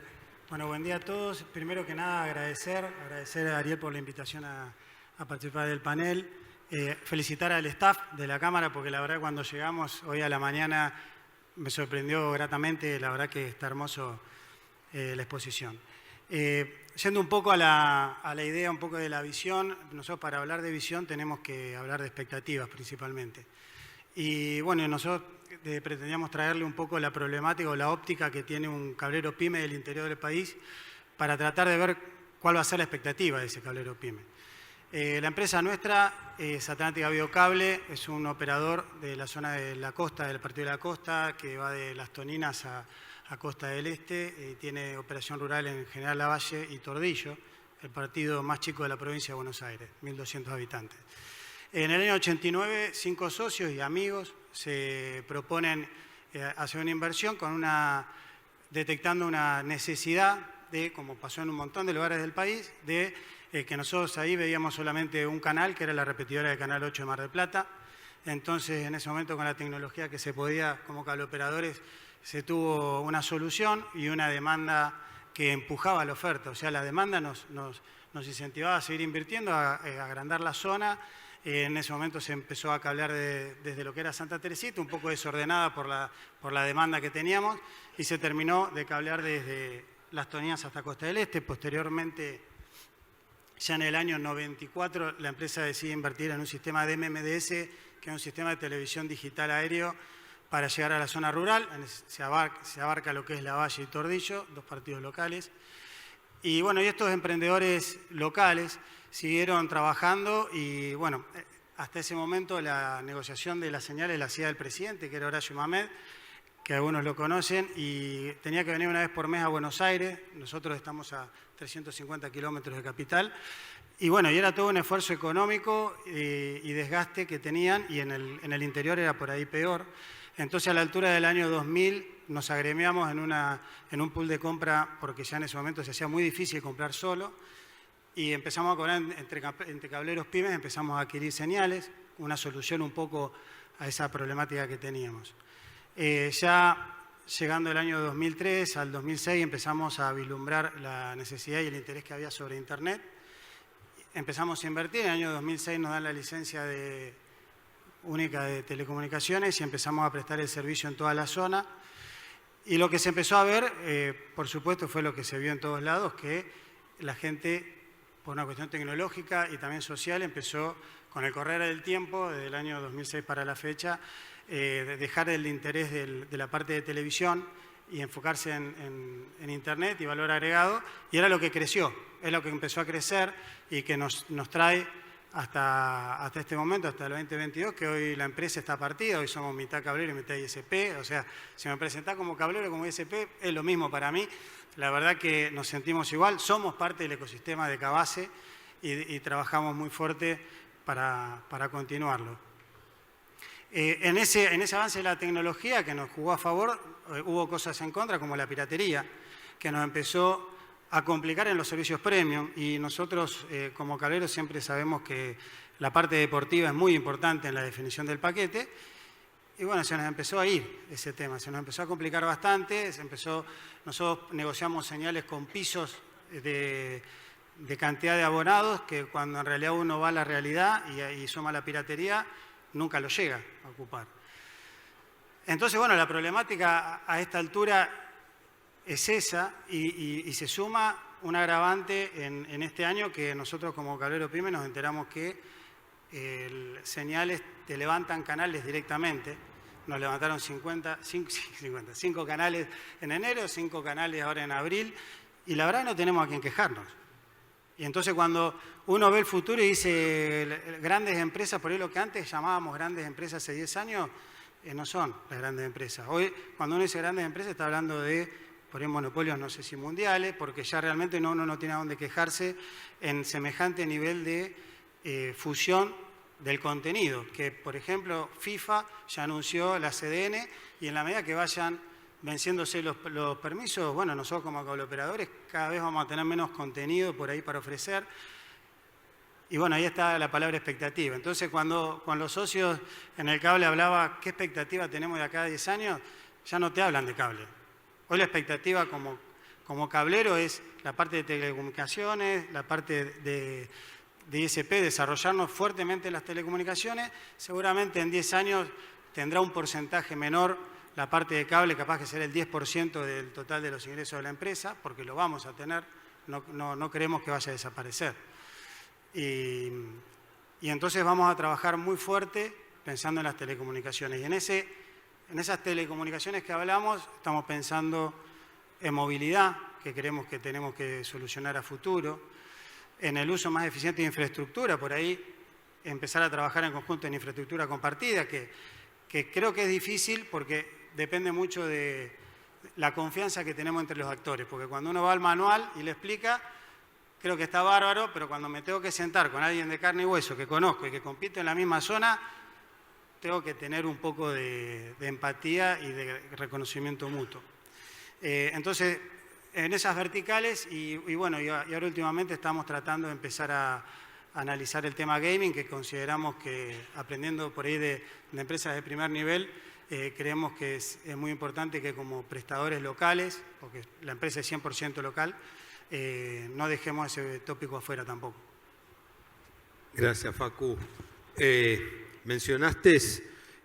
bueno, buen día a todos. Primero que nada agradecer a Ariel por la invitación a participar del panel. Felicitar al staff de la Cámara porque la verdad cuando llegamos hoy a la mañana me sorprendió gratamente, la verdad que está hermoso la exposición. Yendo un poco a la idea, un poco de la visión, nosotros para hablar de visión tenemos que hablar de expectativas principalmente. Y bueno, nosotros pretendíamos traerle un poco la problemática o la óptica que tiene un cablero PYME del interior del país para tratar de ver cuál va a ser la expectativa de ese cablero PYME. La empresa nuestra es Atlántica Biocable, es un operador de la zona de la costa, del partido de la costa, que va de Las Toninas a Costa del Este, tiene operación rural en General Lavalle y Tordillo, el partido más chico de la provincia de Buenos Aires, 1.200 habitantes. En el año 89, 5 socios y amigos se proponen hacer una inversión detectando una necesidad de, como pasó en un montón de lugares del país, de que nosotros ahí veíamos solamente un canal, que era la repetidora del Canal 8 de Mar del Plata. Entonces, en ese momento, con la tecnología que se podía, como cableoperadores, se tuvo una solución y una demanda que empujaba la oferta. O sea, la demanda nos incentivaba a seguir invirtiendo, a agrandar la zona. En ese momento se empezó a cablear desde lo que era Santa Teresita, un poco desordenada por la demanda que teníamos, y se terminó de cablear desde Las Toninas hasta Costa del Este. Posteriormente, ya en el año 94, la empresa decide invertir en un sistema de MMDS, que es un sistema de televisión digital aéreo, para llegar a la zona rural. Se abarca lo que es Lavalle y Tordillo, 2 partidos locales. Y bueno, y estos emprendedores locales siguieron trabajando y bueno, hasta ese momento la negociación de las señales la hacía el presidente, que era Horacio Mamed, que algunos lo conocen, y tenía que venir una vez por mes a Buenos Aires. Nosotros estamos a 350 kilómetros de capital. Y bueno, y era todo un esfuerzo económico y desgaste que tenían, y en el interior era por ahí peor. Entonces, a la altura del año 2000, nos agremiamos en un pool de compra, porque ya en ese momento se hacía muy difícil comprar solo, y empezamos a cobrar entre cableros pymes, empezamos a adquirir señales, una solución un poco a esa problemática que teníamos. Ya llegando el año 2003 al 2006 empezamos a vislumbrar la necesidad y el interés que había sobre Internet. Empezamos a invertir, en el año 2006 nos dan la licencia única de telecomunicaciones y empezamos a prestar el servicio en toda la zona. Y lo que se empezó a ver, por supuesto, fue lo que se vio en todos lados, que la gente, por una cuestión tecnológica y también social, empezó, con el correr del tiempo, desde el año 2006 para la fecha, dejar el interés de la parte de televisión y enfocarse en Internet y valor agregado, y era lo que creció, es lo que empezó a crecer y que nos trae hasta este momento, hasta el 2022, que hoy la empresa está partida, hoy somos mitad cablero y mitad ISP, o sea, si me presentás como cablero o como ISP, es lo mismo para mí. La verdad que nos sentimos igual, somos parte del ecosistema de Cavase y trabajamos muy fuerte para continuarlo. En ese avance de la tecnología que nos jugó a favor, hubo cosas en contra, como la piratería, que nos empezó a complicar en los servicios premium, y nosotros como cableros siempre sabemos que la parte deportiva es muy importante en la definición del paquete. Y bueno, se nos empezó a ir ese tema, se nos empezó a complicar bastante, nosotros negociamos señales con pisos de cantidad de abonados, que cuando en realidad uno va a la realidad y suma la piratería, nunca lo llega a ocupar. Entonces, bueno, la problemática a esta altura es esa, y se suma un agravante en este año, que nosotros como cablero PYME nos enteramos que señales te levantan canales directamente. Nos levantaron 5 canales en enero, 5 canales ahora en abril, y la verdad no tenemos a quién quejarnos. Y entonces cuando uno ve el futuro y dice grandes empresas, por ahí lo que antes llamábamos grandes empresas hace 10 años, no son las grandes empresas. Hoy, cuando uno dice grandes empresas, está hablando de, por ahí, monopolios, no sé si mundiales, porque ya realmente uno no tiene a dónde quejarse en semejante nivel de fusión del contenido. Que, por ejemplo, FIFA ya anunció la CDN y en la medida que vayan venciéndose los permisos, bueno, nosotros como cableoperadores cada vez vamos a tener menos contenido por ahí para ofrecer. Y bueno, ahí está la palabra expectativa. Entonces, cuando con los socios en el cable hablaba qué expectativa tenemos de acá a 10 años, ya no te hablan de cable. Hoy la expectativa como cablero es la parte de telecomunicaciones, la parte de ISP, desarrollarnos fuertemente en las telecomunicaciones. Seguramente en 10 años tendrá un porcentaje menor la parte de cable, capaz que será el 10% del total de los ingresos de la empresa, porque lo vamos a tener, no creemos que vaya a desaparecer. Y entonces vamos a trabajar muy fuerte pensando en las telecomunicaciones. Y en esas telecomunicaciones que hablamos, estamos pensando en movilidad, que creemos que tenemos que solucionar a futuro, en el uso más eficiente de infraestructura, por ahí empezar a trabajar en conjunto en infraestructura compartida, que creo que es difícil porque depende mucho de la confianza que tenemos entre los actores, porque cuando uno va al manual y le explica, creo que está bárbaro, pero cuando me tengo que sentar con alguien de carne y hueso que conozco y que compite en la misma zona, tengo que tener un poco de empatía y de reconocimiento mutuo. Entonces, en esas verticales, y ahora últimamente estamos tratando de empezar a analizar el tema gaming, que consideramos que, aprendiendo por ahí de empresas de primer nivel, creemos que es muy importante que como prestadores locales, porque la empresa es 100% local, no dejemos ese tópico afuera tampoco. Gracias, Facu. Mencionaste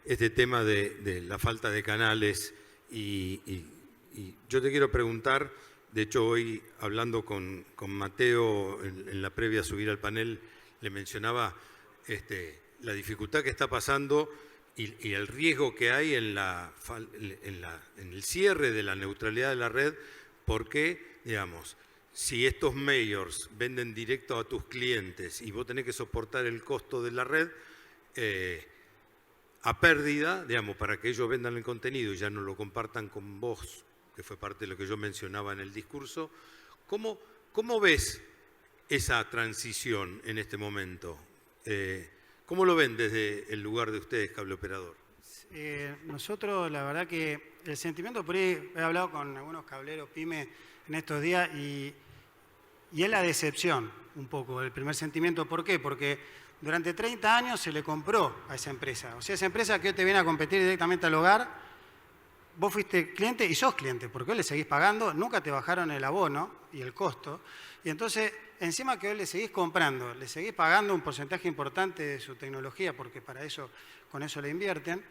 este tema de la falta de canales y yo te quiero preguntar, de hecho hoy hablando con Mateo en la previa a subir al panel, le mencionaba la dificultad que está pasando y el riesgo que hay en el cierre de la neutralidad de la red, porque, digamos, si estos mayors venden directo a tus clientes y vos tenés que soportar el costo de la red a pérdida, digamos, para que ellos vendan el contenido y ya no lo compartan con vos, que fue parte de lo que yo mencionaba en el discurso, ¿cómo ves esa transición en este momento? ¿Cómo lo ven desde el lugar de ustedes, cable operador? Nosotros, la verdad que el sentimiento, por ahí he hablado con algunos cableros pyme en estos días y es la decepción un poco, el primer sentimiento. ¿Por qué? Porque durante 30 años se le compró a esa empresa. O sea, esa empresa que hoy te viene a competir directamente al hogar, vos fuiste cliente y sos cliente, porque hoy le seguís pagando, nunca te bajaron el abono y el costo. Y entonces, encima que hoy le seguís comprando, le seguís pagando un porcentaje importante de su tecnología, porque para eso, con eso le invierten,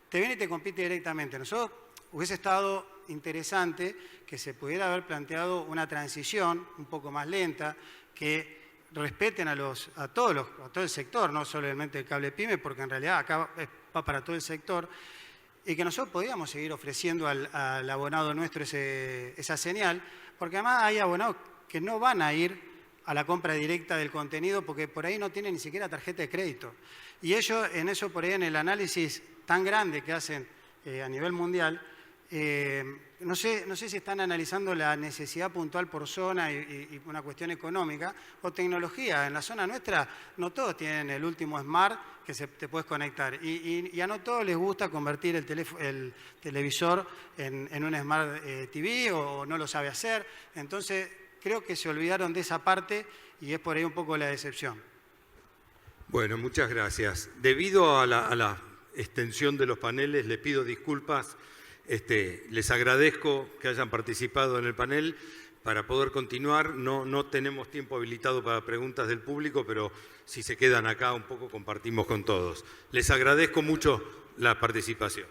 te viene y te compite directamente. Nosotros hubiese estado interesante que se pudiera haber planteado una transición un poco más lenta, que respeten a todo el sector, no solamente el cable pyme, porque en realidad acá va para todo el sector, y que nosotros podíamos seguir ofreciendo al abonado nuestro esa señal, porque además hay abonados que no van a ir a la compra directa del contenido porque por ahí no tienen ni siquiera tarjeta de crédito. Y ellos, en eso por ahí, en el análisis tan grande que hacen a nivel mundial, no sé si están analizando la necesidad puntual por zona y una cuestión económica o tecnología. En la zona nuestra no todos tienen el último smart que te puedes conectar y a no todos les gusta convertir el televisor en un smart TV o no lo sabe hacer. Entonces creo que se olvidaron de esa parte y es por ahí un poco la decepción. Bueno, muchas gracias. Debido a la extensión de los paneles, le pido disculpas. Les agradezco que hayan participado en el panel. Para poder continuar, no tenemos tiempo habilitado para preguntas del público, pero si se quedan acá un poco compartimos con todos. Les agradezco mucho la participación.